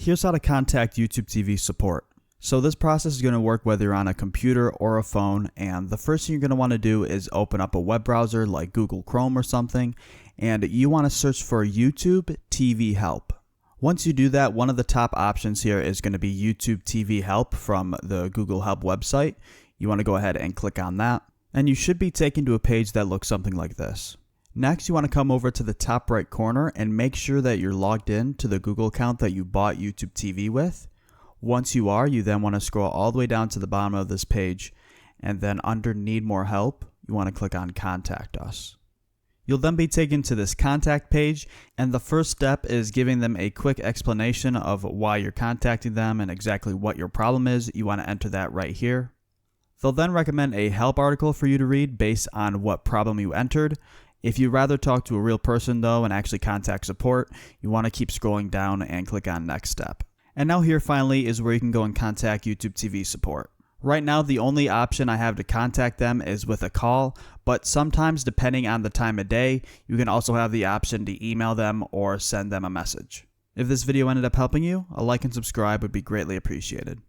Here's how to contact YouTube TV support. So this process is going to work whether you're on a computer or a phone, and the first thing you're going to want to do is open up a web browser like Google Chrome or something, and you want to search for YouTube TV Help. Once you do that, one of the top options here is going to be YouTube TV Help from the Google Help website. You want to go ahead and click on that, and you should be taken to a page that looks something like this. Next, you want to come over to the top right corner and make sure that you're logged in to the Google account that you bought YouTube TV with. Once you are, you then want to scroll all the way down to the bottom of this page, and then under Need More Help, you want to click on Contact Us. You'll then be taken to this contact page, and the first step is giving them a quick explanation of why you're contacting them and exactly what your problem is. You want to enter that right here. They'll then recommend a help article for you to read based on what problem you entered. If you'd rather talk to a real person though and actually contact support, you want to keep scrolling down and click on Next Step. And now here finally is where you can go and contact YouTube TV support. Right now the only option I have to contact them is with a call, but sometimes depending on the time of day, you can also have the option to email them or send them a message. If this video ended up helping you, a like and subscribe would be greatly appreciated.